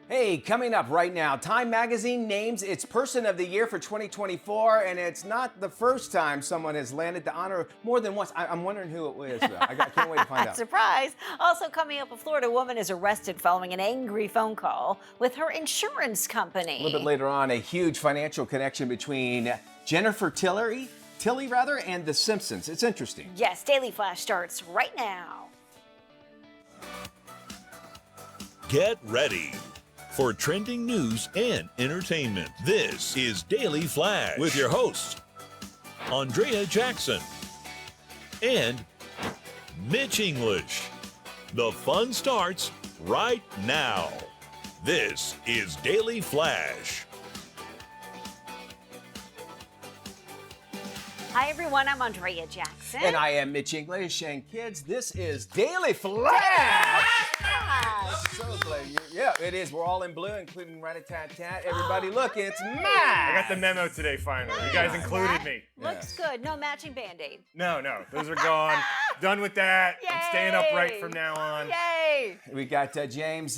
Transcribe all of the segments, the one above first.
Hey, coming up right now, Time Magazine names its Person of the Year for 2024, and it's not the first time someone has landed the honor more than once. I'm wondering who it was, though. I can't wait to find out. Surprise! Also coming up, a Florida woman is arrested following an angry phone call with her insurance company. A little bit later on, a huge financial connection between Jennifer Tilly, and The Simpsons. It's interesting. Yes, Daily Flash starts right now. Get ready for trending news and entertainment. This is Daily Flash with your hosts, Andrea Jackson and Mitch English. The fun starts right now. This is Daily Flash. Hi, everyone. I'm Andrea Jackson. And I am Mitch English. And kids, this is Daily Flash. So glad yeah, it is. We're all in blue, including Rat-a-tat-tat. Everybody, look, it's Matt. I got the memo today, finally. You guys included me. Looks good. No matching Band-Aid. No, those are gone. Done with that. Yay. I'm staying upright from now on. Yay! We got James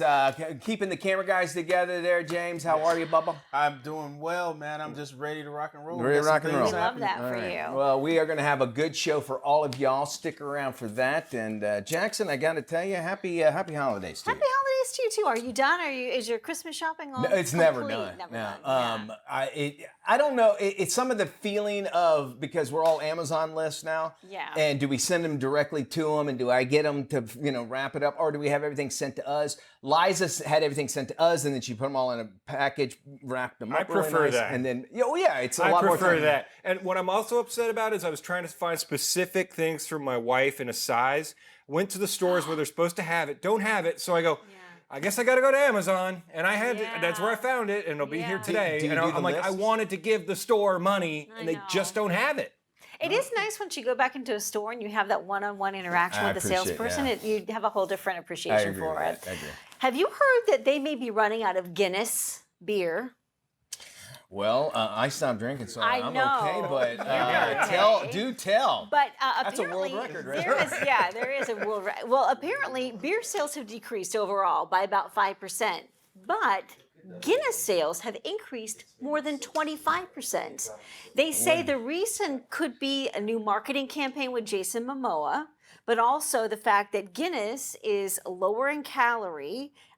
keeping the camera guys together there. James, how are you, Bubba? I'm doing well, man. I'm just ready to rock and roll. Ready to rock and roll. We love that for you. Well, we are going to have a good show for all of y'all. Stick around for that. And Jackson, I got to tell you, happy holidays to you. Happy holidays to you too. Are you done? Is your Christmas shopping all No, it's complete? never done. Never no. done. Yeah. I don't know. It's some of the feeling of, because we're all Amazon lists now. Yeah. And do we send them directly to them, and do I get them to wrap it up, or do we have everything sent to us? Liza had everything sent to us, and then she put them all in a package, wrapped them up. I prefer really nice, that. and then it's a lot more. I prefer that. And what I'm also upset about is I was trying to find specific things for my wife in a size. Went to the stores where they're supposed to have it, don't have it. So I go, I guess I got to go to Amazon, and I had that's where I found it, and it'll be here today. Do you and do I'm the like, lists? I wanted to give the store money, and they just don't have it. It is nice once you go back into a store and you have that one-on-one interaction with the salesperson. You have a whole different appreciation for it. I agree. Have you heard that they may be running out of Guinness beer? Well, I stopped drinking, so I I'm know. okay. But okay. tell. But That's a apparently, world record, right? there is a world record. Well, apparently, beer sales have decreased overall by about 5%, but Guinness sales have increased more than 25%. They say the reason could be a new marketing campaign with Jason Momoa, but also the fact that Guinness is lower in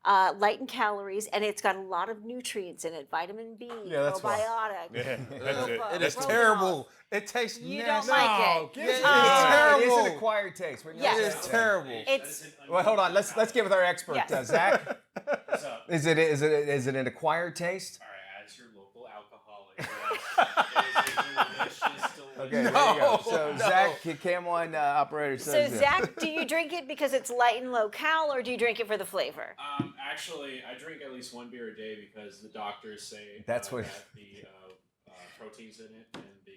light in calories, and it's got a lot of nutrients in it, vitamin B, that's probiotic. It is terrible. It tastes You nasty. don't like it. It's It terrible. is an acquired taste. Yes. It is terrible. It's Well, hold on. Let's get with our expert, Yes. Zach. What's up? Is it an acquired taste? All right, as your local alcoholic, yes, it is a delicious. Okay, there you go. So Zach, Cam One operator so says. Zach, do you drink it because it's light and low cal, or do you drink it for the flavor? Actually, I drink at least one beer a day because the doctors say That's what- that the proteins in it and the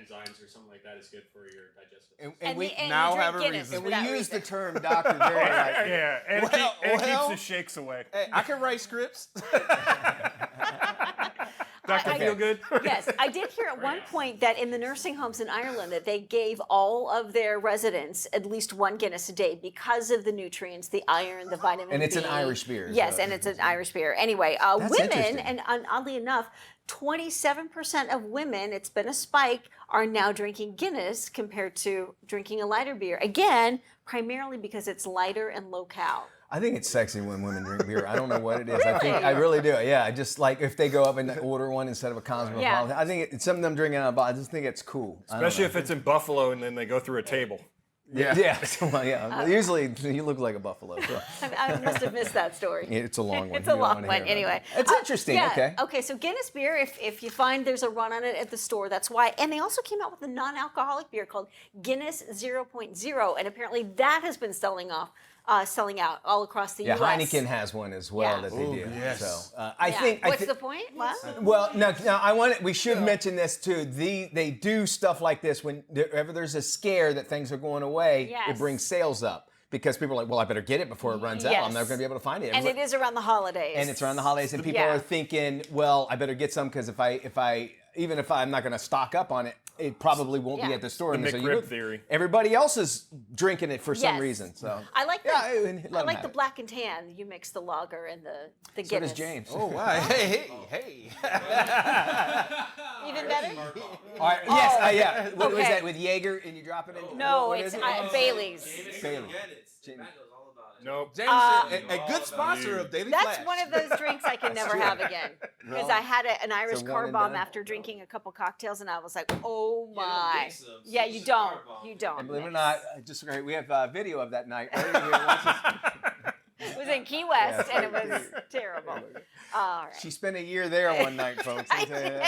enzymes or something like that is good for your digestive system. And we and now you drink have a Guinness reason. for we that use reason. the term doctor very lightly. Yeah, and it Well- keeps the shakes away. Hey, I can write scripts. Doctor, feel good? Yes, I did hear at one point that in the nursing homes in Ireland that they gave all of their residents at least one Guinness a day because of the nutrients, the iron, the vitamin And it's B. an Irish beer, Yes, so- and it's an Irish beer. Anyway, women, interesting. and oddly enough, 27% of women, it's been a spike, are now drinking Guinness compared to drinking a lighter beer. Again, primarily because it's lighter and low cal. I think it's sexy when women drink beer. I don't know what it is. I really do. Yeah, I just like if they go up and order one instead of a cosmopolitan. Yeah. I think it's some of them drinking out of a bottle. I just think it's cool. I don't Especially know. if it's in Buffalo and then they go through a table. Yeah. Well, yeah. Usually you look like a buffalo. So. I must have missed that story. It's a long one. It's You a don't long wanna one. hear about Anyway, it. It's interesting. Yeah. Okay. Okay. So Guinness beer, if you find there's a run on it at the store, that's why. And they also came out with a non-alcoholic beer called Guinness 0.0, and apparently that has been selling out all across the Yeah, U.S. Heineken has one as well Yeah. that they do. yes. So I Yeah. think. What's the point? What? Well, now we should mention this too. They do stuff like this whenever there's a scare that things are going away. Yes. It brings sales up because people are like, well, I better get it before it runs out. I'm Yes. never going to be able to find it. And it is around the holidays. And it's around the holidays, and people Yeah. are thinking, well, I better get some because if I even if I'm not going to stock up on it, it probably won't be Yeah. at the store. The and so McRib theory. Everybody else is drinking it for some Yes. reason. So I like the, yeah, and let I 'em like have the it. black and tan. You mix the lager and the So does Guinness. James. Oh wow! Hey! Even better? All right, yes, Oh, yeah. What was okay. that with Jaeger and you drop it in? No, What it's is it? Bailey's. Bailey. Nope. James, a good sponsor of Daily That's Flash. one of those drinks I can never have again. Because I had an Irish one car and bomb done. after drinking a couple cocktails, and I was like, oh my. Yeah, you don't. You don't. And believe it or mix. not, just great. We have video of that night. Right here. Watch this. It was in Key West, Yeah. and it was terrible. All right. She spent a year there one night, folks. I did.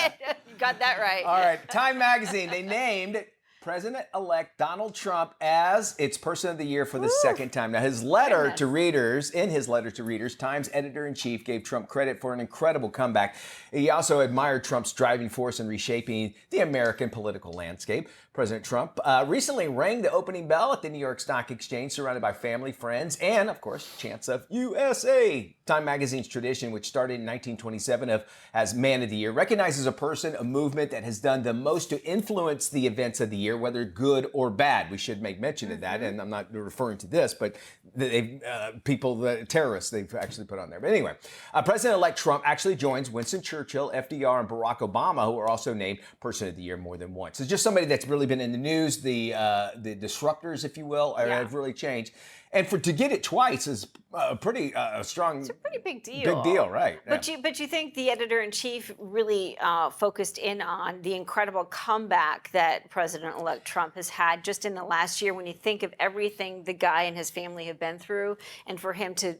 You got that right. All right, Time Magazine, they named President-elect Donald Trump as its Person of the Year for the second time. Now, his letter Goodness. to readers, in his letter to readers, Times editor-in-chief gave Trump credit for an incredible comeback. He also admired Trump's driving force in reshaping the American political landscape. President Trump recently rang the opening bell at the New York Stock Exchange, surrounded by family, friends, and, of course, chants of USA. Time Magazine's tradition, which started in 1927 as Man of the Year, recognizes a person, a movement that has done the most to influence the events of the year, whether good or bad. We should make mention of that, and I'm not referring to this, but the terrorists they've actually put on there. But anyway, President-elect Trump actually joins Winston Churchill, FDR, and Barack Obama, who are also named Person of the Year more than once. It's just somebody that's really been in the news. The disruptors, if you will, have really changed. And to get it twice is a pretty strong. It's a pretty big deal. Big deal, right? But you think the editor-in-chief really focused in on the incredible comeback that President-elect Trump has had just in the last year. When you think of everything the guy and his family have been through, and for him to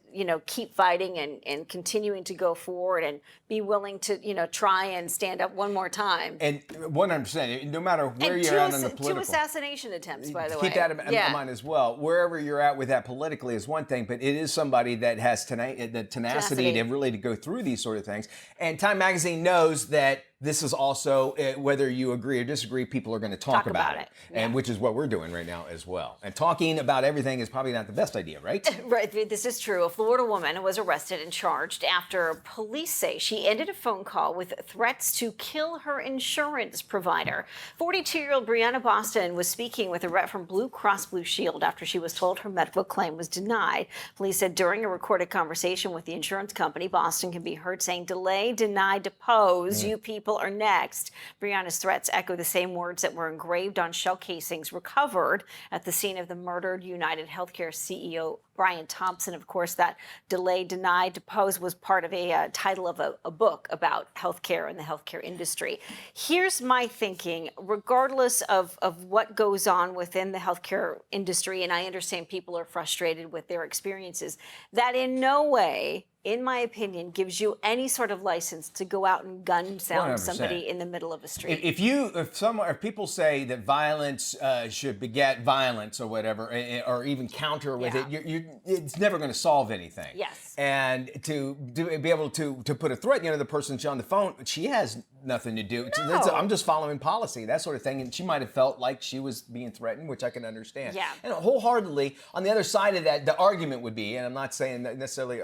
keep fighting and continuing to go forward and be willing to try and stand up one more time. And 100%, no matter where And you're at on the two political. assassination attempts, by the way. Keep that in mind as well. Wherever you're at with that politically is one thing, but it is somebody that has the tenacity to really to go through these sort of things. And Time Magazine knows that this is also, whether you agree or disagree, people are going to talk about it. And which is what we're doing right now as well. And talking about everything is probably not the best idea, right? Right, this is true. A Florida woman was arrested and charged after police say she ended a phone call with threats to kill her insurance provider. 42-year-old Brianna Boston was speaking with a rep from Blue Cross Blue Shield after she was told her medical claim was denied. Police said during a recorded conversation with the insurance company, Boston can be heard saying, "Delay, deny, depose. You people are next." Brianna's threats echo the same words that were engraved on shell casings recovered at the scene of the murdered United Healthcare CEO Brian Thompson. Of course, that delay, deny, depose was part of a title of a book about healthcare and the healthcare industry. Here's my thinking, regardless of what goes on within the healthcare industry, and I understand people are frustrated with their experiences, that in no way, in my opinion, gives you any sort of license to go out and gun down 100%. somebody in the middle of a street. If people say that violence should beget violence or whatever, or even counter with it, it's never going to solve anything. Yes. And to be able to put a threat, the person on the phone, she has nothing to do. No. I'm just following policy, that sort of thing. And she might have felt like she was being threatened, which I can understand. Yeah. And wholeheartedly, on the other side of that, the argument would be, and I'm not saying that necessarily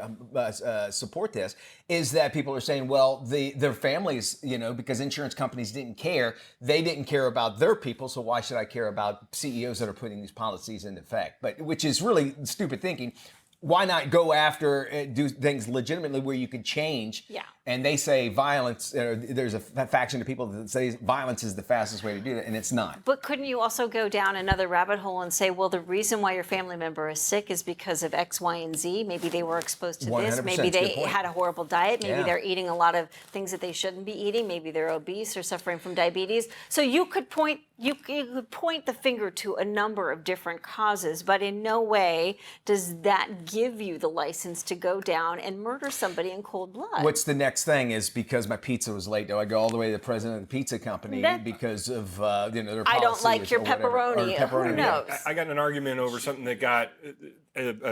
support this, is that people are saying, well, their families, because insurance companies didn't care, they didn't care about their people, so why should I care about CEOs that are putting these policies into effect? But which is really stupid thinking. Why not go after, do things legitimately where you could change? Yeah. And they say violence, there's a faction of people that say violence is the fastest way to do that, and it's not. But couldn't you also go down another rabbit hole and say, well, the reason why your family member is sick is because of X, Y, and Z? Maybe they were exposed to this. 100%, Maybe it's a good they point. had a horrible diet. Maybe Yeah. they're eating a lot of things that they shouldn't be eating. Maybe they're obese or suffering from diabetes. So you could point the finger to a number of different causes, but in no way does that give you the license to go down and murder somebody in cold blood. What's the next thing is because my pizza was late, do I go all the way to the president of the pizza company because of their policy? I don't like your or whatever, pepperoni. Who knows? I got in an argument over something that got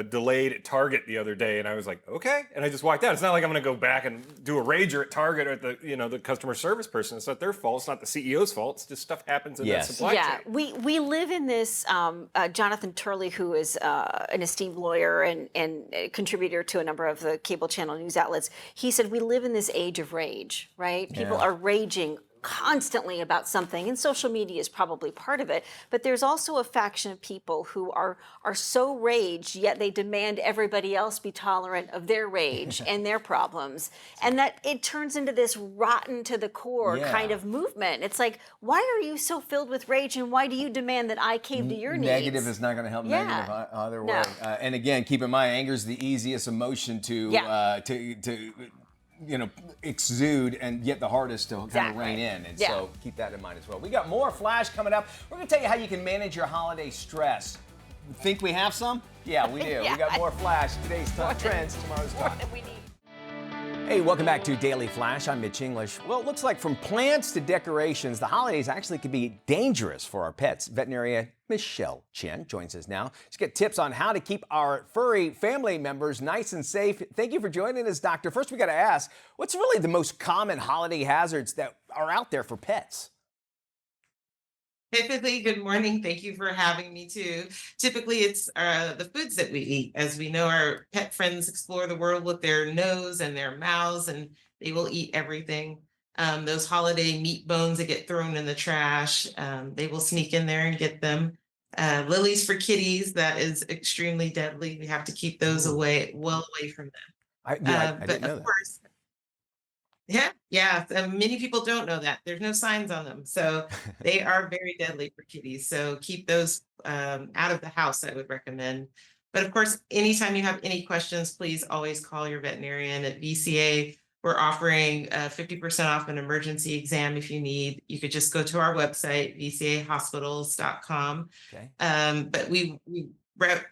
delayed at Target the other day, and I was like, okay, and I just walked out. It's not like I'm going to go back and do a rager at Target or at the customer service person. It's not their fault. It's not the CEO's fault. It's just stuff happens in that supply chain. We live in this. Jonathan Turley, who is an esteemed lawyer and a contributor to a number of the cable channel news outlets, he said we live in this age of rage. Right? People are raging constantly about something, and social media is probably part of it, but there's also a faction of people who are so raged, yet they demand everybody else be tolerant of their rage and their problems, and that it turns into this rotten to the core kind of movement. It's like, why are you so filled with rage, and why do you demand that I cave to your needs? Negative is not going to help negative either way. And again, keep in mind, anger is the easiest emotion to exude, and yet the hardest to kind of rein in. And so keep that in mind as well. We got more Flash coming up. We're going to tell you how you can manage your holiday stress. Think we have some? Yeah, we do. We got more Flash. Today's top trends, tomorrow's talk. Hey, welcome back to Daily Flash. I'm Mitch English. Well, it looks like from plants to decorations, the holidays actually can be dangerous for our pets. Veterinarian Michelle Chen joins us now to get tips on how to keep our furry family members nice and safe. Thank you for joining us, Doctor. First, we got to ask, what's really the most common holiday hazards that are out there for pets? Typically, good morning. Thank you for having me too. Typically, it's the foods that we eat. As we know, our pet friends explore the world with their nose and their mouths, and they will eat everything. Those holiday meat bones that get thrown in the trash, they will sneak in there and get them. Lilies for kitties, that is extremely deadly. We have to keep those well away from them. I didn't know that. Course, many people don't know that. There's no signs on them. So they are very deadly for kitties. So keep those out of the house, I would recommend. But of course, anytime you have any questions, please always call your veterinarian. At VCA, we're offering 50% off an emergency exam if you need. You could just go to our website, vcahospitals.com. Okay. But we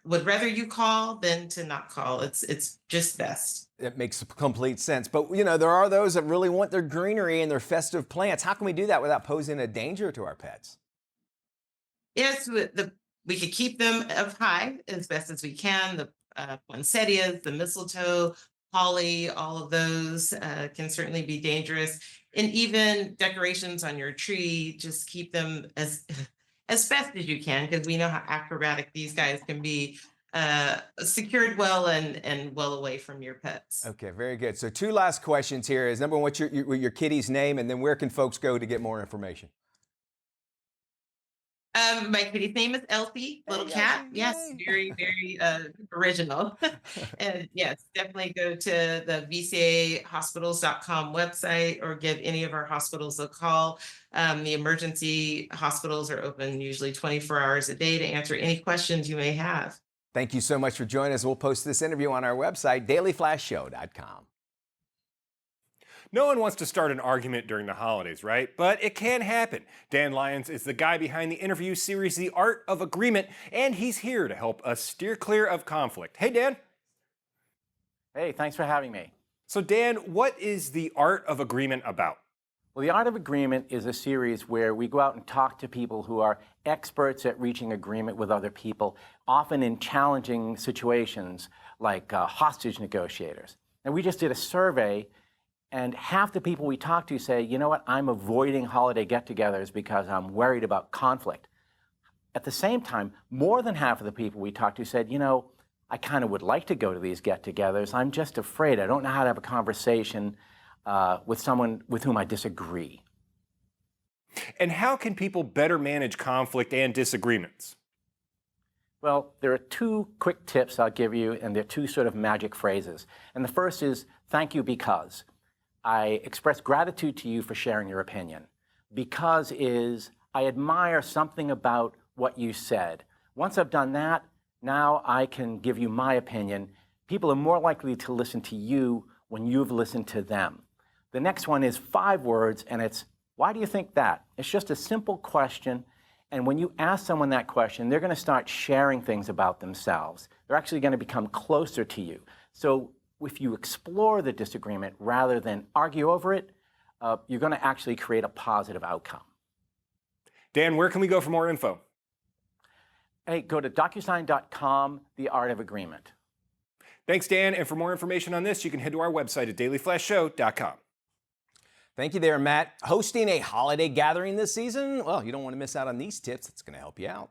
would rather you call than to not call. It's just best. It makes complete sense. But, there are those that really want their greenery and their festive plants. How can we do that without posing a danger to our pets? Yes, we could keep them up high as best as we can. The poinsettias, the mistletoe, holly, all of those can certainly be dangerous. And even decorations on your tree, just keep them as best as you can, because we know how acrobatic these guys can be. Secured well and well away from your pets. Okay, very good. So 2 last questions here is, number one, what's your kitty's name, and then where can folks go to get more information? My kitty's name is Elsie, little cat. Yes, very, very original. And yes, definitely go to the vcahospitals.com website or give any of our hospitals a call. The emergency hospitals are open usually 24 hours a day to answer any questions you may have. Thank you so much for joining us. We'll post this interview on our website, dailyflashshow.com. No one wants to start an argument during the holidays, right? But it can happen. Dan Lyons is the guy behind the interview series, The Art of Agreement, and he's here to help us steer clear of conflict. Hey, Dan. Hey, thanks for having me. So, Dan, what is The Art of Agreement about? Well, The Art of Agreement is a series where we go out and talk to people who are experts at reaching agreement with other people, often in challenging situations like hostage negotiators. And we just did a survey, and half the people we talk to say, you know what, I'm avoiding holiday get-togethers because I'm worried about conflict. At the same time, more than half of the people we talked to said, I kind of would like to go to these get-togethers. I'm just afraid. I don't know how to have a conversation with someone with whom I disagree. And how can people better manage conflict and disagreements? Well, there are 2 quick tips I'll give you, and they're 2 sort of magic phrases. And the first is, thank you because. I express gratitude to you for sharing your opinion. Because is, I admire something about what you said. Once I've done that, now I can give you my opinion. People are more likely to listen to you when you've listened to them. The next one is 5 words, and it's, why do you think that? It's just a simple question, and when you ask someone that question, they're going to start sharing things about themselves. They're actually going to become closer to you. So if you explore the disagreement rather than argue over it, you're going to actually create a positive outcome. Dan, where can we go for more info? Hey, go to DocuSign.com, The Art of Agreement. Thanks, Dan. And for more information on this, you can head to our website at dailyflashshow.com. Thank you there, Matt. Hosting a holiday gathering this season? Well, you don't want to miss out on these tips. It's going to help you out.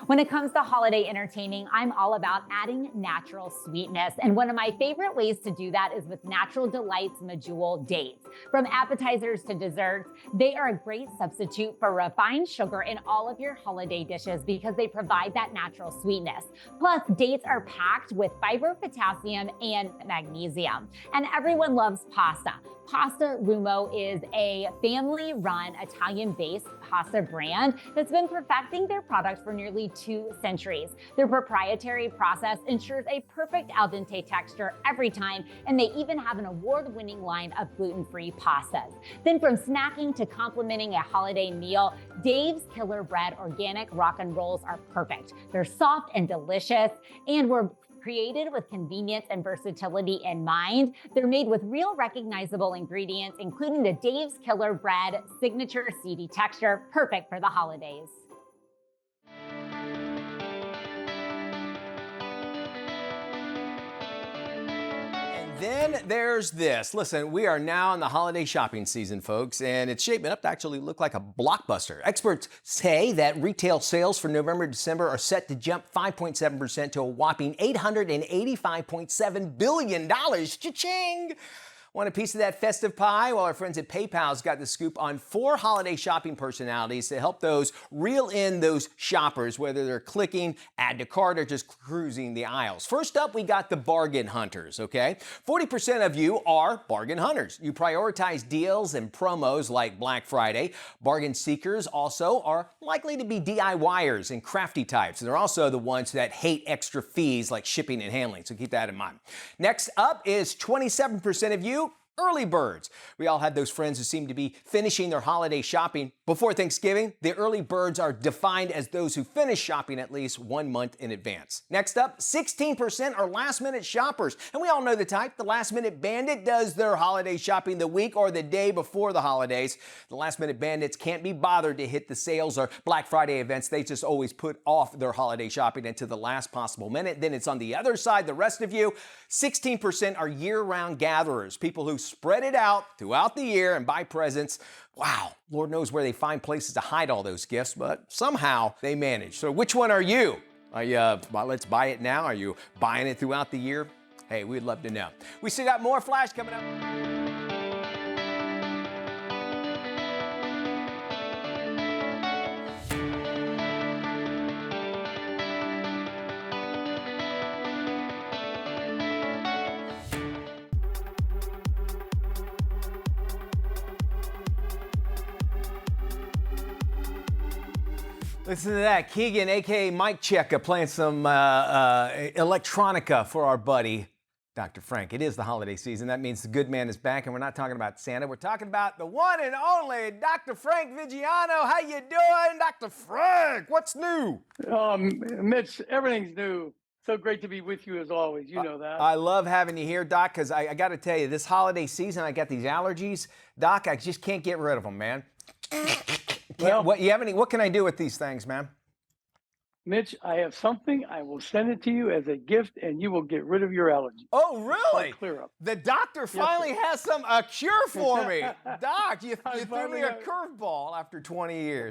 When it comes to holiday entertaining, I'm all about adding natural sweetness. And one of my favorite ways to do that is with Natural Delights Medjool dates. From appetizers to desserts, they are a great substitute for refined sugar in all of your holiday dishes because they provide that natural sweetness. Plus, dates are packed with fiber, potassium, and magnesium. And everyone loves pasta. Pasta Rumo is a family-run Italian-based pasta brand that's been perfecting their product for nearly 2 centuries. Their proprietary process ensures a perfect al dente texture every time, and they even have an award-winning line of gluten-free pastas. Then from snacking to complementing a holiday meal, Dave's Killer Bread organic rock and rolls are perfect. They're soft and delicious, and were created with convenience and versatility in mind. They're made with real recognizable ingredients, including the Dave's Killer Bread signature seedy texture, perfect for the holidays. Then there's this. Listen, we are now in the holiday shopping season, folks, and it's shaping up to actually look like a blockbuster. Experts say that retail sales for November and December are set to jump 5.7% to a whopping $885.7 billion. Cha-ching! Want a piece of that festive pie? Well, our friends at PayPal's got the scoop on 4 holiday shopping personalities to help those reel in those shoppers, whether they're clicking, add to cart, or just cruising the aisles. First up, we got the bargain hunters, okay? 40% of you are bargain hunters. You prioritize deals and promos like Black Friday. Bargain seekers also are likely to be DIYers and crafty types. They're also the ones that hate extra fees like shipping and handling, so keep that in mind. Next up is 27% of you early birds. We all have those friends who seem to be finishing their holiday shopping before Thanksgiving. The early birds are defined as those who finish shopping at least 1 month in advance. Next up, 16% are last-minute shoppers. And we all know the type. The last-minute bandit does their holiday shopping the week or the day before the holidays. The last-minute bandits can't be bothered to hit the sales or Black Friday events. They just always put off their holiday shopping until the last possible minute. Then it's on the other side, the rest of you. 16% are year-round gatherers, people who spread it out throughout the year and buy presents. Wow, Lord knows where they find places to hide all those gifts, but somehow they manage. So which one are you? Are you, well, let's buy it now? Are you buying it throughout the year? Hey, we'd love to know. We still got more Flash coming up. Listen to that. Keegan, a.k.a. Mike Checka, playing some electronica for our buddy, Dr. Frank. It is the holiday season. That means the good man is back, and we're not talking about Santa. We're talking about the one and only Dr. Frank Vigiano. How you doing, Dr. Frank? What's new? Mitch, everything's new. So great to be with you as always. You know that. I love having you here, Doc, because I got to tell you, this holiday season, I got these allergies. Doc, I just can't get rid of them, man. Well, What can I do with these things, man? Mitch, I have something. I will send it to you as a gift, and you will get rid of your allergy. Oh, really? Clear up. The doctor finally has a cure for me. Doc, you threw me a got- curveball after 20 years.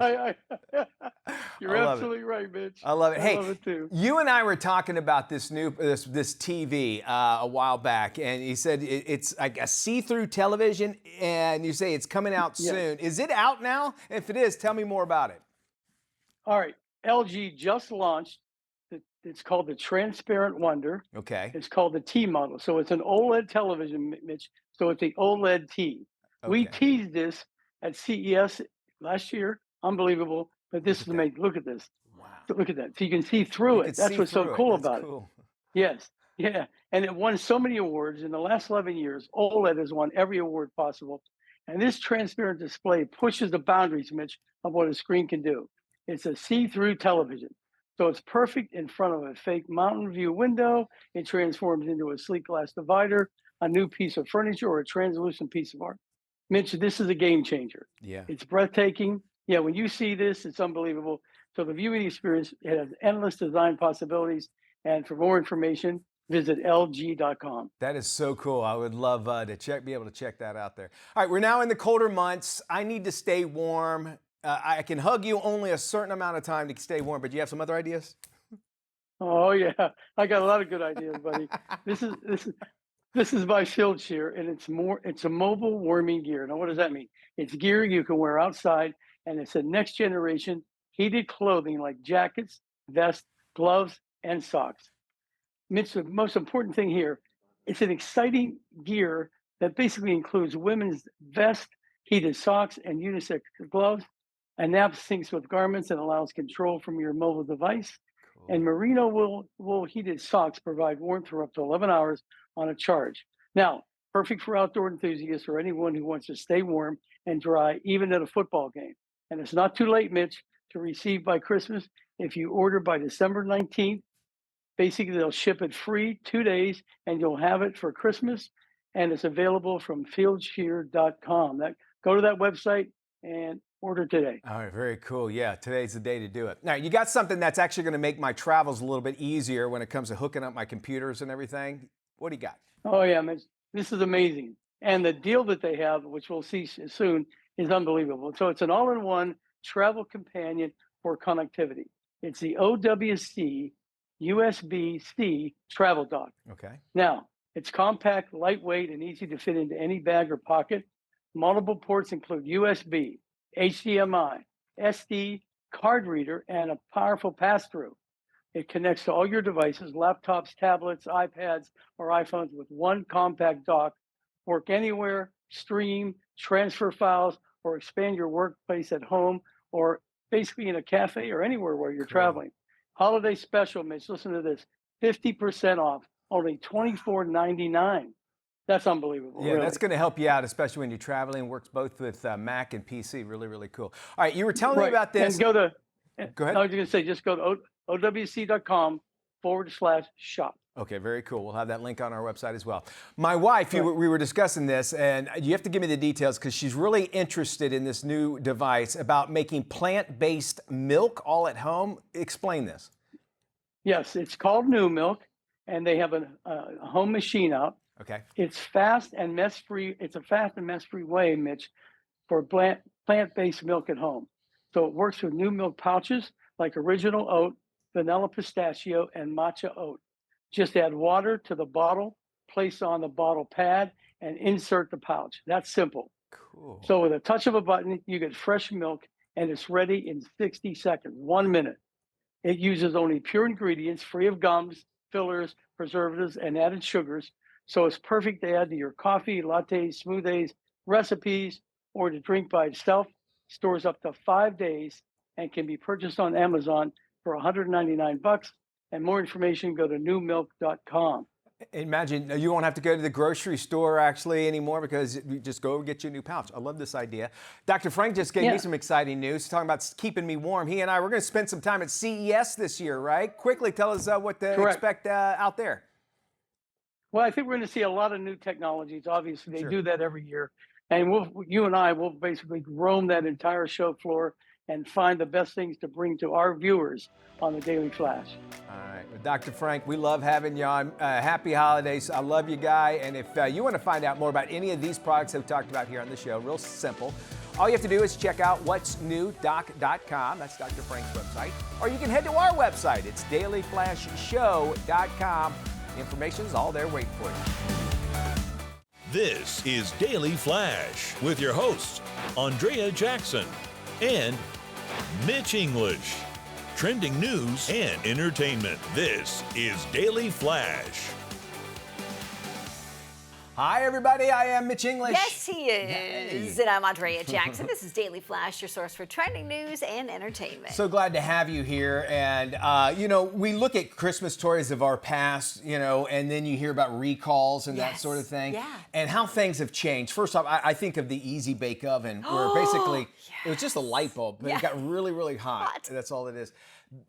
You're I love absolutely right, Mitch. I love it. I Hey, love it too. you and I were talking about this TV a while back, and you said it's like a see-through television, and you say it's coming out soon. Is it out now? If it is, tell me more about it. All right. LG just launched. It's called the Transparent Wonder. Okay. It's called the T model. So it's an OLED television, Mitch. So it's the OLED T. We Okay. teased this at CES last year. Unbelievable. But this is amazing. Look at this. Wow. Look at that. So you can see through You it. can That's see what's so through it. cool That's about cool. it. Yes. Yeah. And it won so many awards. In the last 11 years, OLED has won every award possible. And this transparent display pushes the boundaries, Mitch, of what a screen can do. It's a see-through television. So it's perfect in front of a fake mountain view window. It transforms into a sleek glass divider, a new piece of furniture, or a translucent piece of art. Mitch, this is a game changer. Yeah. It's breathtaking. Yeah, when you see this, it's unbelievable. So the viewing experience, it has endless design possibilities. And for more information, visit lg.com. That is so cool. I would love to be able to check that out there. All right, we're now in the colder months. I need to stay warm. I can hug you only a certain amount of time to stay warm, but do you have some other ideas? Oh yeah, I got a lot of good ideas, buddy. This is my field shear, and it's a mobile warming gear. Now, what does that mean? It's gear you can wear outside, and it's a next generation heated clothing like jackets, vests, gloves, and socks. Mitch, the most important thing here, it's an exciting gear that basically includes women's vest, heated socks, and unisex gloves. And that syncs with garments and allows control from your mobile device. And merino wool heated socks provide warmth for up to 11 hours on a charge. Now, perfect for outdoor enthusiasts or anyone who wants to stay warm and dry, even at a football game. And it's not too late, Mitch, to receive by Christmas. If you order by December 19th, basically they'll ship it free 2 days and you'll have it for Christmas. And it's available from fieldshear.com. Go to that website and order today. All right, very cool. Yeah, today's the day to do it. Now, you got something that's actually going to make my travels a little bit easier when it comes to hooking up my computers and everything. What do you got? Oh, yeah, Mitch, this is amazing. And the deal that they have, which we'll see soon, is unbelievable. So it's an all-in-one travel companion for connectivity. It's the OWC USB-C travel dock. Okay. Now, it's compact, lightweight, and easy to fit into any bag or pocket. Multiple ports include USB, HDMI, SD, card reader, and a powerful pass-through. It connects to all your devices, laptops, tablets, iPads, or iPhones with one compact dock. Work anywhere, stream, transfer files, or expand your workplace at home, or basically in a cafe or anywhere where you're traveling. Holiday special, Mitch, listen to this, 50% off, only $24.99. That's unbelievable. Yeah, really. that's going to help you out, especially when you're traveling. Works both with Mac and PC. Really, really cool. All right, you were telling me about this. And go ahead. I was going to say, just go to owc.com/shop. Okay, very cool. We'll have that link on our website as well. My wife, we were discussing this, and you have to give me the details because she's really interested in this new device about making plant-based milk all at home. Explain this. Yes, it's called New Milk, and they have a home machine out. Okay. It's fast and mess-free. It's a fast and mess-free way, Mitch, for plant-based milk at home. So it works with New Milk pouches like original oat, vanilla pistachio, and matcha oat. Just add water to the bottle, place on the bottle pad, and insert the pouch. That's simple. Cool. So with a touch of a button, you get fresh milk, and it's ready in 60 seconds, 1 minute. It uses only pure ingredients, free of gums, fillers, preservatives, and added sugars. So it's perfect to add to your coffee, lattes, smoothies, recipes, or to drink by itself. Stores up to 5 days and can be purchased on Amazon for $199. And more information, go to newmilk.com. Imagine you won't have to go to the grocery store actually anymore because you just go get you a new pouch. I love this idea. Dr. Frank just gave me some exciting news talking about keeping me warm. He and I, we're going to spend some time at CES this year, right? Quickly tell us what to expect out there. Well, I think we're going to see a lot of new technologies. Obviously, they do that every year. And you and I will basically roam that entire show floor and find the best things to bring to our viewers on the Daily Flash. All right. Well, Dr. Frank, we love having you on. Happy holidays. I love you, guy. And if you want to find out more about any of these products that we talked about here on the show, real simple. All you have to do is check out what'snewdoc.com. That's Dr. Frank's website. Or you can head to our website. It's dailyflashshow.com. The information is all there waiting for you. This is Daily Flash with your hosts, Andrea Jackson and Mitch English. Trending news and entertainment. This is Daily Flash. Hi, everybody. I am Mitch English. Yes, he is. And I'm Andrea Jackson. This is Daily Flash, your source for trending news and entertainment. So glad to have you here. And, we look at Christmas toys of our past, and then you hear about recalls and that sort of thing. Yeah. And how things have changed. First off, I think of the Easy Bake Oven, where basically it was just a light bulb, but it got really, really hot. That's all it is.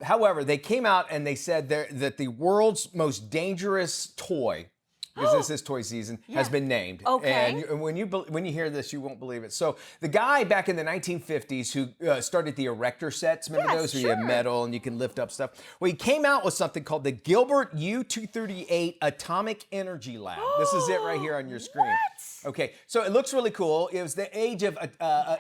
However, they came out and they said that the world's most dangerous toy, because this is toy season, has been named. Okay. And when you hear this, you won't believe it. So the guy back in the 1950s who started the erector sets, remember those where you have metal and you can lift up stuff? Well, he came out with something called the Gilbert U-238 Atomic Energy Lab. This is it right here on your screen. What? Okay, so it looks really cool. It was the age of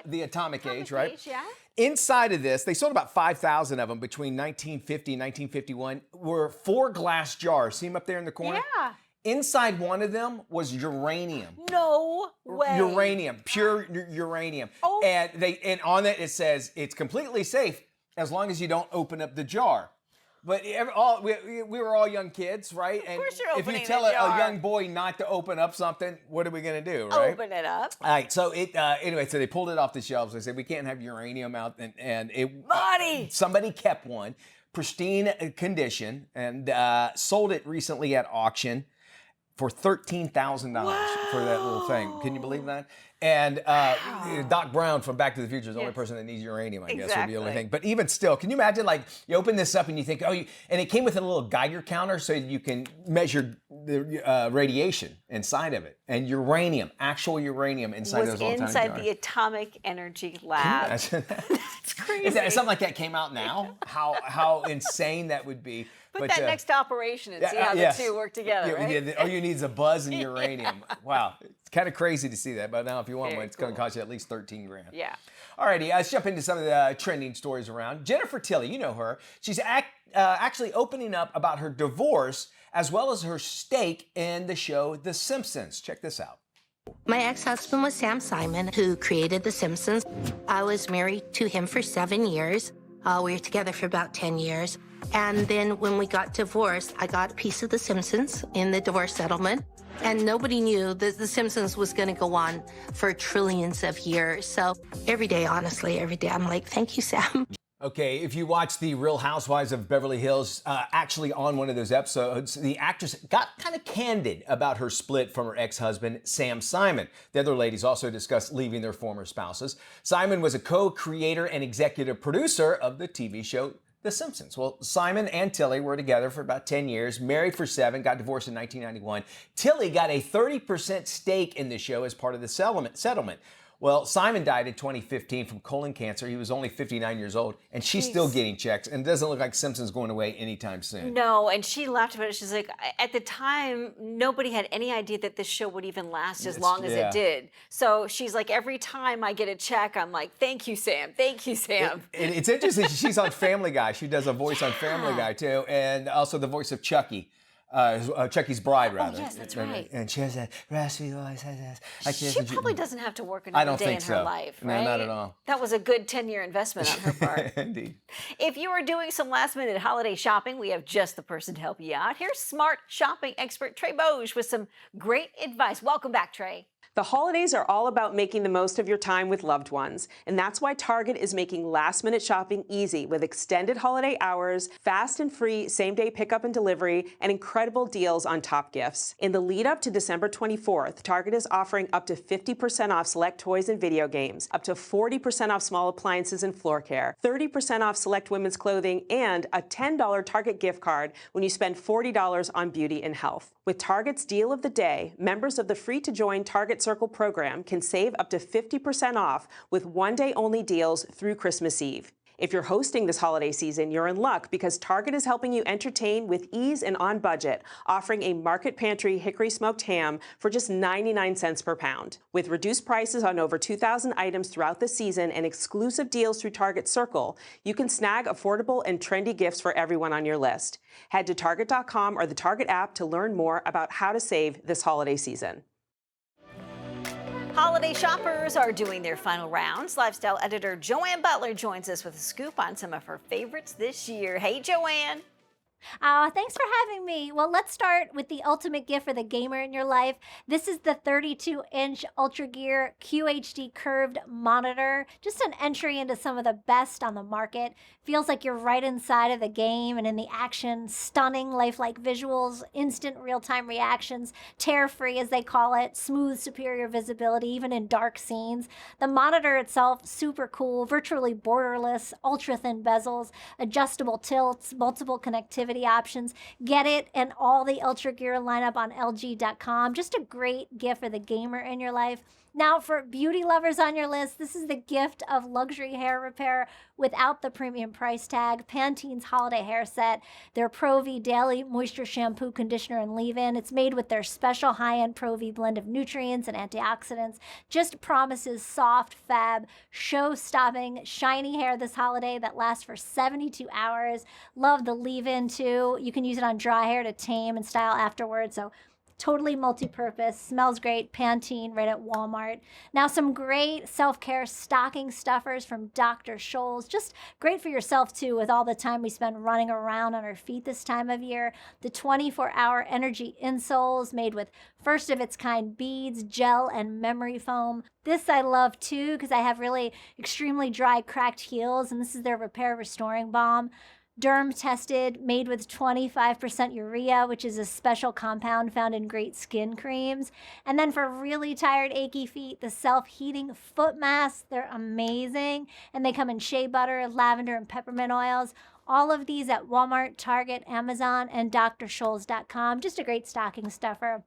the atomic age, right? Yeah. inside of this, they sold about 5,000 of them between 1950 and 1951, were 4 glass jars. See them up there in the corner? Yeah. Inside one of them was uranium. No way. Uranium, pure uranium. Oh. And on it says it's completely safe as long as you don't open up the jar. But we were all young kids, right? Of course you're if you opening tell the a jar. young boy not to open up something, what are we going to do, right? Open it up. All right, so anyway, so they pulled it off the shelves. They said we can't have uranium out, and it. Marty! Somebody kept one, pristine condition, and sold it recently at auction for $13,000 for that little thing. Can you believe that? And Doc Brown from Back to the Future is the only person that needs uranium, I guess, would be the only thing. But even still, can you imagine, like, you open this up and you think, and it came with a little Geiger counter so you can measure the radiation inside of it. And uranium, actual uranium inside those little tiny inside jars. the Atomic Energy Lab. That's crazy. If something like that came out now, how insane that would be. Put that next to operation and see how the two work together, right? Yeah, all you need is a buzz and uranium. Wow. It's kind of crazy to see that, but now if you want one, it's going to cost you at least 13 grand. Yeah. Alrighty, let's jump into some of the trending stories around. Jennifer Tilly, you know her. She's actually opening up about her divorce as well as her stake in the show The Simpsons. Check this out. My ex-husband was Sam Simon, who created The Simpsons. I was married to him for 7 years. We were together for about 10 years. And then when we got divorced, I got a piece of The Simpsons in the divorce settlement. And nobody knew that The Simpsons was going to go on for trillions of years. So every day, honestly, every day, I'm like, thank you, Sam. Okay, if you watch The Real Housewives of Beverly Hills, actually on one of those episodes, the actress got kind of candid about her split from her ex-husband, Sam Simon. The other ladies also discussed leaving their former spouses. Simon was a co-creator and executive producer of the TV show The Simpsons. Well, Simon and Tilly were together for about 10 years, married for 7, got divorced in 1991. Tilly got a 30% stake in the show as part of the settlement. Well, Simon died in 2015 from colon cancer. He was only 59 years old, and she's still getting checks, and it doesn't look like Simpson's going away anytime soon. No, and she laughed about it. She's like, at the time, nobody had any idea that this show would even last as long as it did. So she's like, every time I get a check, I'm like, thank you, Sam. Thank you, Sam. It's interesting. She's on Family Guy. She does a voice on Family Guy, too, and also the voice of Chucky. Chucky's bride, rather. Oh, yes, that's right. And she has that raspy voice. She probably doesn't have to work another day in her life, right? No, not at all. That was a good 10-year investment on her part. Indeed. If you are doing some last-minute holiday shopping, we have just the person to help you out. Here's smart shopping expert Trey Boge with some great advice. Welcome back, Trey. The holidays are all about making the most of your time with loved ones, and that's why Target is making last-minute shopping easy with extended holiday hours, fast and free same-day pickup and delivery, and incredible deals on top gifts. In the lead-up to December 24th, Target is offering up to 50% off select toys and video games, up to 40% off small appliances and floor care, 30% off select women's clothing, and a $10 Target gift card when you spend $40 on beauty and health. With Target's Deal of the Day, members of the free-to-join Target Circle program can save up to 50% off with one-day-only deals through Christmas Eve. If you're hosting this holiday season, you're in luck because Target is helping you entertain with ease and on budget, offering a Market Pantry hickory smoked ham for just 99 cents per pound. With reduced prices on over 2,000 items throughout the season and exclusive deals through Target Circle, you can snag affordable and trendy gifts for everyone on your list. Head to Target.com or the Target app to learn more about how to save this holiday season. Holiday shoppers are doing their final rounds. Lifestyle editor Joanne Butler joins us with a scoop on some of her favorites this year. Hey, Joanne. Thanks for having me. Well, let's start with the ultimate gift for the gamer in your life. This is the 32-inch Ultra Gear QHD curved monitor. Just an entry into some of the best on the market. Feels like you're right inside of the game and in the action. Stunning, lifelike visuals, instant real-time reactions, tear-free as they call it, smooth, superior visibility, even in dark scenes. The monitor itself, super cool, virtually borderless, ultra-thin bezels, adjustable tilts, multiple connectivity. connectivity options. Get it and all the Ultra Gear lineup on LG.com. Just a great gift for the gamer in your life. Now, for beauty lovers on your list, this is the gift of luxury hair repair without the premium price tag. Pantene's Holiday Hair Set, their Pro V Daily Moisture Shampoo, Conditioner, and Leave-In. It's made with their special high-end Pro V blend of nutrients and antioxidants. Just promises soft, fab, show-stopping, shiny hair this holiday that lasts for 72 hours. Love the Leave-In, too. You can use it on dry hair to tame and style afterwards, so totally multi-purpose, smells great. Pantene right at Walmart. Now some great self-care stocking stuffers from Dr. Scholl's. Just great for yourself too, with all the time we spend running around on our feet this time of year. The 24-hour energy insoles made with first of its kind beads, gel, and memory foam. This I love too because I have really extremely dry, cracked heels, and this is their repair restoring balm. Derm tested, made with 25% urea, which is a special compound found in great skin creams. And then for really tired, achy feet, the self-heating foot masks, they're amazing. And they come in shea butter, lavender, and peppermint oils. All of these at Walmart, Target, Amazon, and drscholls.com. Just a great stocking stuffer.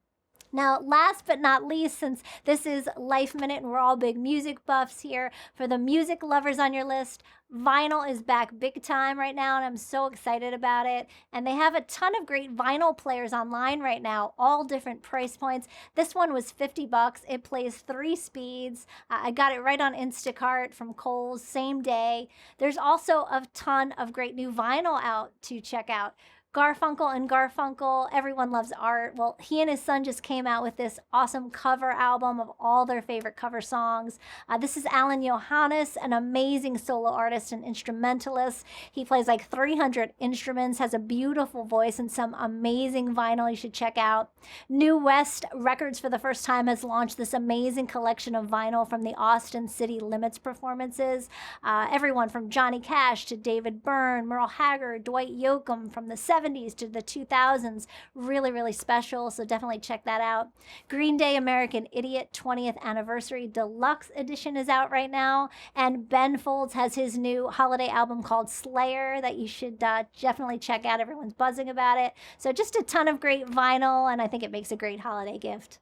Now, last but not least, since this is Life Minute and we're all big music buffs here, for the music lovers on your list, vinyl is back big time right now, and I'm so excited about it. And they have a ton of great vinyl players online right now, all different price points. This one was $50. It plays 3 speeds. I got it right on Instacart from Kohl's, same day. There's also a ton of great new vinyl out to check out. Garfunkel and Garfunkel, everyone loves art. Well, he and his son just came out with this awesome cover album of all their favorite cover songs. This is Alan Johannes, an amazing solo artist and instrumentalist. He plays like 300 instruments, has a beautiful voice, and some amazing vinyl you should check out. New West Records for the first time has launched this amazing collection of vinyl from the Austin City Limits performances. Everyone from Johnny Cash to David Byrne, Merle Haggard, Dwight Yoakam from the 70s to the 2000s. Really, really special, so definitely check that out. Green Day American Idiot 20th Anniversary Deluxe Edition is out right now, and Ben Folds has his new holiday album called Slayer that you should definitely check out. Everyone's buzzing about it. So just a ton of great vinyl, and I think it makes a great holiday gift.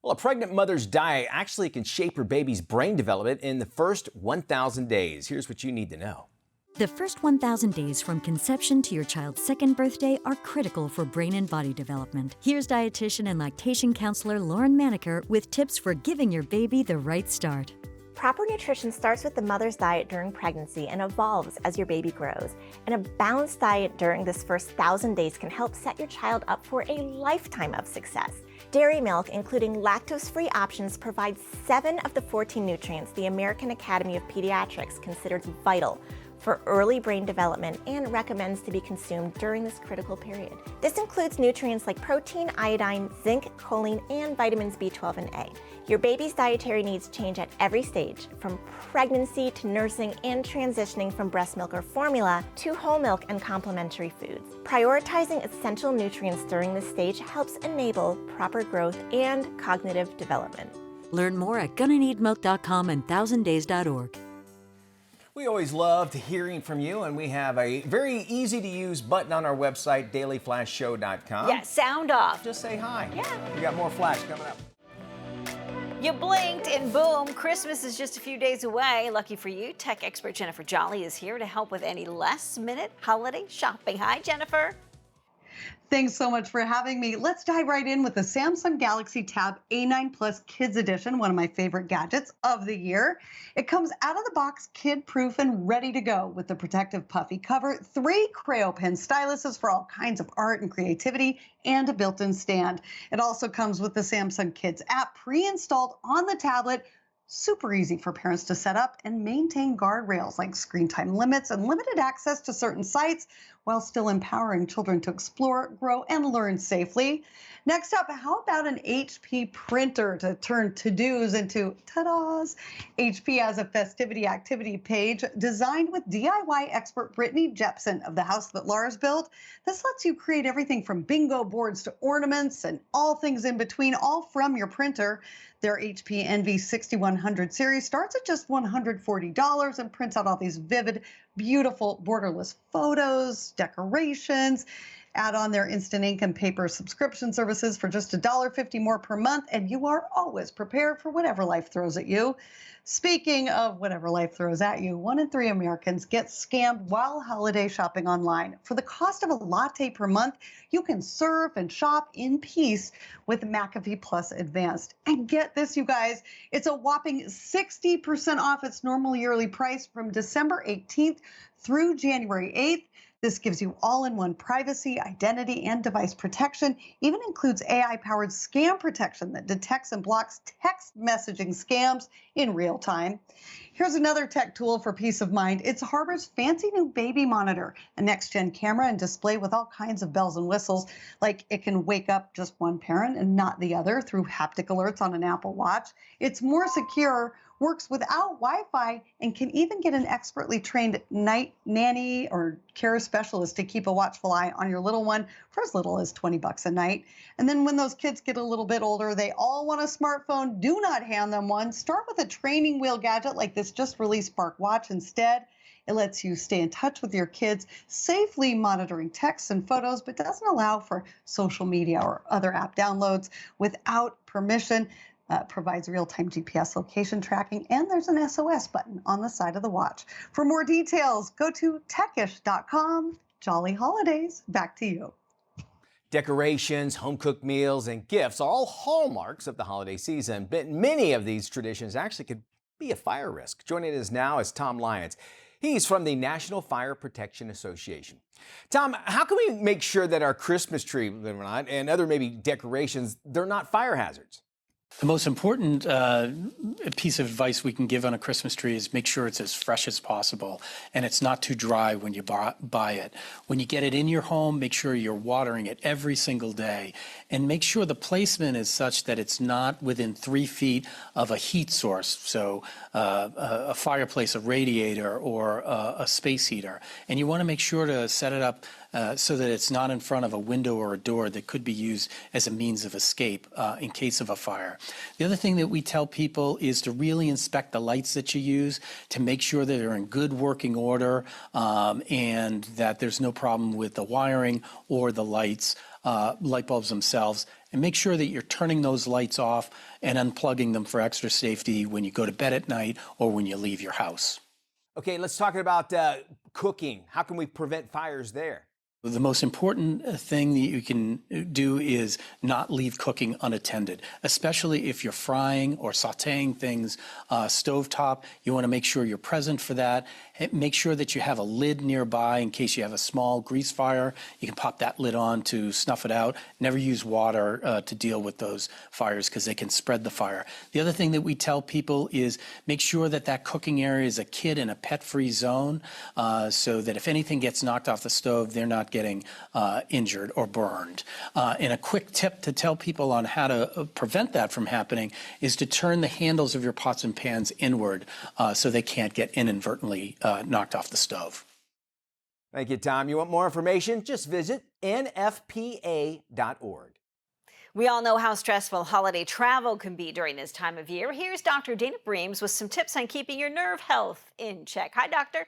Well, a pregnant mother's diet actually can shape her baby's brain development in the first 1,000 days. Here's what you need to know. The first 1,000 days from conception to your child's second birthday are critical for brain and body development. Here's dietitian and lactation counselor Lauren Maneker with tips for giving your baby the right start. Proper nutrition starts with the mother's diet during pregnancy and evolves as your baby grows. And a balanced diet during this first 1,000 days can help set your child up for a lifetime of success. Dairy milk, including lactose-free options, provides 7 of the 14 nutrients the American Academy of Pediatrics considers vital for early brain development and recommends to be consumed during this critical period. This includes nutrients like protein, iodine, zinc, choline, and vitamins B12 and A. Your baby's dietary needs change at every stage, from pregnancy to nursing and transitioning from breast milk or formula to whole milk and complementary foods. Prioritizing essential nutrients during this stage helps enable proper growth and cognitive development. Learn more at gonnaneedmilk.com and 1000days.org. We always loved hearing from you, and we have a very easy-to-use button on our website, dailyflashshow.com. Yeah, sound off. Just say hi. Yeah. We got more Flash coming up. You blinked and boom, Christmas is just a few days away. Lucky for you, tech expert Jennifer Jolly is here to help with any last-minute holiday shopping. Hi, Jennifer. Thanks so much for having me. Let's dive right in with the Samsung Galaxy Tab A9 Plus Kids Edition, one of my favorite gadgets of the year. It comes out of the box kid-proof and ready to go with the protective puffy cover, 3 Creo pen styluses for all kinds of art and creativity, and a built-in stand. It also comes with the Samsung Kids app pre-installed on the tablet. Super easy for parents to set up and maintain guardrails like screen time limits and limited access to certain sites while still empowering children to explore, grow, and learn safely. Next up, how about an HP printer to turn to-dos into ta-das? HP has a festivity activity page designed with DIY expert Brittany Jepson of the house that Lars built. This lets you create everything from bingo boards to ornaments and all things in between, all from your printer. Their HP Envy 6100 series starts at just $140 and prints out all these vivid, beautiful borderless photos, gifts, decorations. Add on their instant ink and paper subscription services for just $1.50 more per month, and you are always prepared for whatever life throws at you. Speaking of whatever life throws at you, 1 in 3 Americans get scammed while holiday shopping online. For the cost of a latte per month, you can surf and shop in peace with McAfee Plus Advanced. And get this, you guys, it's a whopping 60% off its normal yearly price from December 18th through January 8th. This gives you all-in-one privacy, identity, and device protection. Even includes AI-powered scam protection that detects and blocks text messaging scams in real time. Here's another tech tool for peace of mind. It's Harbor's fancy new baby monitor, a next-gen camera and display with all kinds of bells and whistles, like it can wake up just one parent and not the other through haptic alerts on an Apple Watch. It's more secure, works without Wi-Fi, and can even get an expertly trained night nanny or care specialist to keep a watchful eye on your little one for as little as $20 a night. And then when those kids get a little bit older, they all want a smartphone. Do not hand them one. Start with a training wheel gadget like this just released Spark Watch instead. It lets you stay in touch with your kids, safely monitoring texts and photos, but doesn't allow for social media or other app downloads without permission. Provides real-time GPS location tracking, and there's an SOS button on the side of the watch. For more details, go to techish.com. Jolly holidays. Back to you. Decorations, home-cooked meals, and gifts are all hallmarks of the holiday season, but many of these traditions actually could be a fire risk. Joining us now is Tom Lyons. He's from the National Fire Protection Association. Tom, how can we make sure that our Christmas tree, believe it or not, and other maybe decorations, they're not fire hazards? The most important piece of advice we can give on a Christmas tree is make sure it's as fresh as possible and it's not too dry when you buy it. When you get it in your home, make sure you're watering it every single day and make sure the placement is such that it's not within 3 feet of a heat source, so a fireplace, a radiator, or a space heater. And you want to make sure to set it up so that it's not in front of a window or a door that could be used as a means of escape in case of a fire. The other thing that we tell people is to really inspect the lights that you use to make sure that they're in good working order and that there's no problem with the wiring or the lights, light bulbs themselves. And make sure that you're turning those lights off and unplugging them for extra safety when you go to bed at night or when you leave your house. Okay, let's talk about cooking. How can we prevent fires there? The most important thing that you can do is not leave cooking unattended, especially if you're frying or sauteing things stovetop. You want to make sure you're present for that. Make sure that you have a lid nearby in case you have a small grease fire. You can pop that lid on to snuff it out. Never use water to deal with those fires because they can spread the fire. The other thing that we tell people is make sure that that cooking area is a kid and a pet-free zone so that if anything gets knocked off the stove, they're not getting injured or burned. And a quick tip to tell people on how to prevent that from happening is to turn the handles of your pots and pans inward so they can't get inadvertently knocked off the stove. Thank you, Tom. You want more information? Just visit nfpa.org. We all know how stressful holiday travel can be during this time of year. Here's Dr. Dana Breams with some tips on keeping your nerve health in check. Hi, doctor.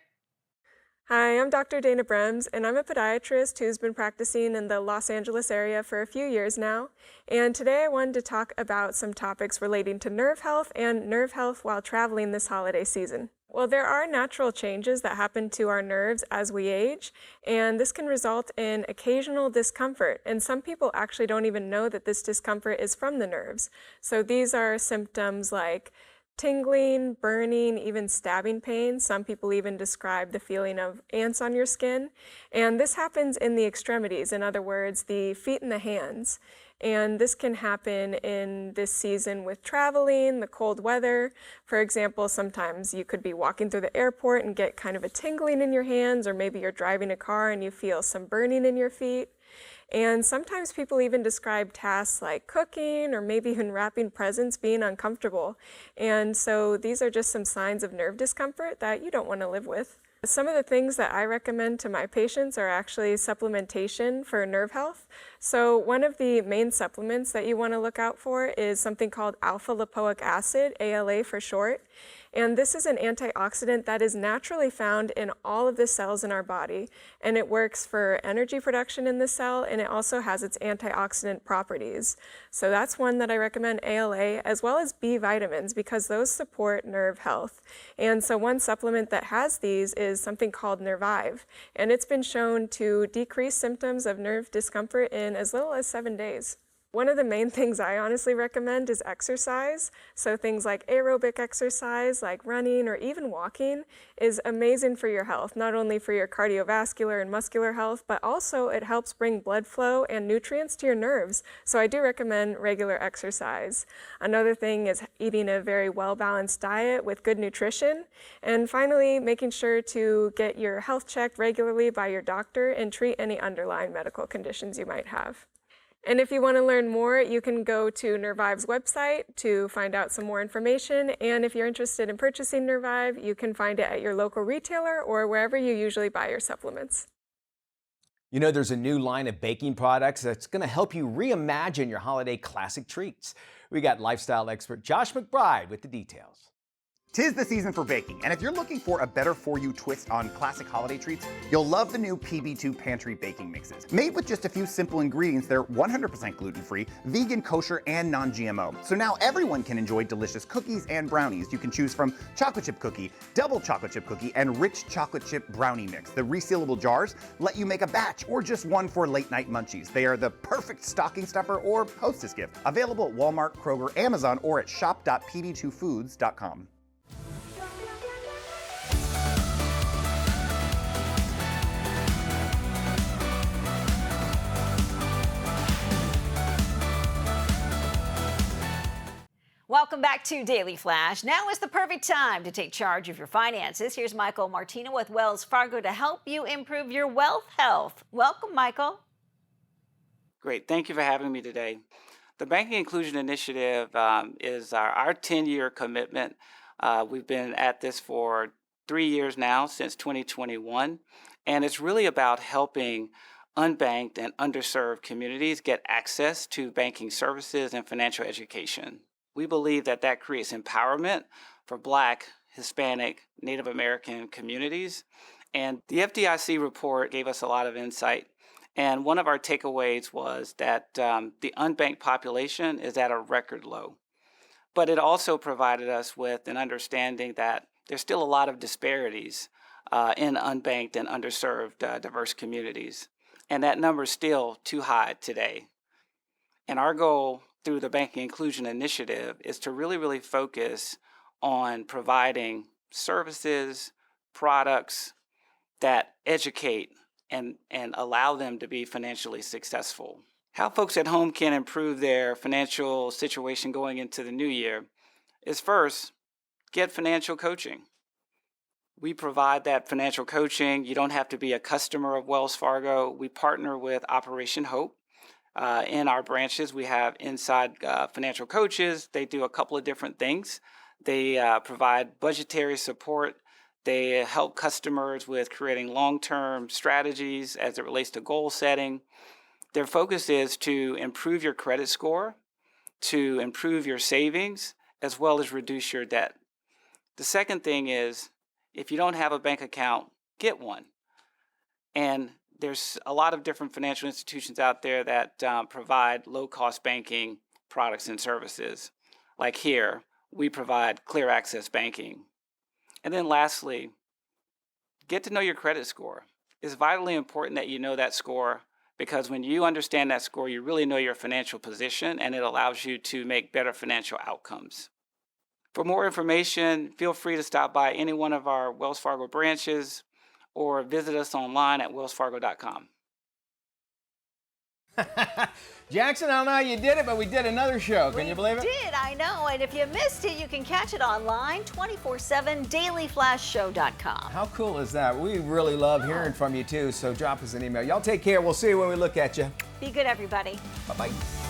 Hi, I'm Dr. Dana Brems, and I'm a podiatrist who's been practicing in the Los Angeles area for a few years now. And today I wanted to talk about some topics relating to nerve health and nerve health while traveling this holiday season. Well, there are natural changes that happen to our nerves as we age, and this can result in occasional discomfort. And some people actually don't even know that this discomfort is from the nerves. So these are symptoms like tingling, burning, even stabbing pain. Some people even describe the feeling of ants on your skin. And this happens in the extremities, in other words, the feet and the hands. And this can happen in this season with traveling, the cold weather. For example, sometimes you could be walking through the airport and get kind of a tingling in your hands, or maybe you're driving a car and you feel some burning in your feet. And sometimes people even describe tasks like cooking or maybe even wrapping presents being uncomfortable. And so these are just some signs of nerve discomfort that you don't want to live with. Some of the things that I recommend to my patients are actually supplementation for nerve health. So one of the main supplements that you want to look out for is something called alpha lipoic acid, ALA for short. And this is an antioxidant that is naturally found in all of the cells in our body. And it works for energy production in the cell, and it also has its antioxidant properties. So that's one that I recommend, ALA, as well as B vitamins, because those support nerve health. And so one supplement that has these is something called Nervive. And it's been shown to decrease symptoms of nerve discomfort in as little as 7 days. One of the main things I honestly recommend is exercise. So things like aerobic exercise, like running or even walking, is amazing for your health, not only for your cardiovascular and muscular health, but also it helps bring blood flow and nutrients to your nerves. So I do recommend regular exercise. Another thing is eating a very well-balanced diet with good nutrition. And finally, making sure to get your health checked regularly by your doctor and treat any underlying medical conditions you might have. And if you want to learn more, you can go to Nervive's website to find out some more information. And if you're interested in purchasing Nervive, you can find it at your local retailer or wherever you usually buy your supplements. You know, there's a new line of baking products that's going to help you reimagine your holiday classic treats. We got lifestyle expert Josh McBride with the details. 'Tis the season for baking, and if you're looking for a better-for-you twist on classic holiday treats, you'll love the new PB2 Pantry Baking Mixes. Made with just a few simple ingredients, they're 100% gluten-free, vegan, kosher, and non-GMO. So now everyone can enjoy delicious cookies and brownies. You can choose from chocolate chip cookie, double chocolate chip cookie, and rich chocolate chip brownie mix. The resealable jars let you make a batch or just one for late-night munchies. They are the perfect stocking stuffer or hostess gift. Available at Walmart, Kroger, Amazon, or at shop.pb2foods.com. Welcome back to Daily Flash. Now is the perfect time to take charge of your finances. Here's Michael Martino with Wells Fargo to help you improve your wealth health. Welcome, Michael. Great. Thank you for having me today. The Banking Inclusion Initiative is our 10-year commitment. We've been at this for 3 years now, since 2021, and it's really about helping unbanked and underserved communities get access to banking services and financial education. We believe that that creates empowerment for Black, Hispanic, Native American communities. And the FDIC report gave us a lot of insight. And one of our takeaways was that the unbanked population is at a record low. But it also provided us with an understanding that there's still a lot of disparities in unbanked and underserved diverse communities. And that number is still too high today. And our goal through the Banking Inclusion Initiative is to really focus on providing services, products that educate and allow them to be financially successful. How folks at home can improve their financial situation going into the new year is first, get financial coaching. We provide that financial coaching. You don't have to be a customer of Wells Fargo. We partner with Operation Hope. In our branches, we have inside financial coaches. They do a couple of different things. They provide budgetary support. They help customers with creating long-term strategies as it relates to goal setting. Their focus is to improve your credit score, to improve your savings, as well as reduce your debt. The second thing is, if you don't have a bank account, get one. And there's a lot of different financial institutions out there that provide low-cost banking products and services. Like here, we provide clear access banking. And then lastly, get to know your credit score. It's vitally important that you know that score, because when you understand that score, you really know your financial position, and it allows you to make better financial outcomes. For more information, feel free to stop by any one of our Wells Fargo branches or visit us online at wellsfargo.com. Jackson, I don't know how you did it, but we did another show. Can you believe it? We did, I know. And if you missed it, you can catch it online 24/7, dailyflashshow.com. How cool is that? We really love hearing from you, too, so drop us an email. Y'all take care. We'll see you when we look at you. Be good, everybody. Bye-bye.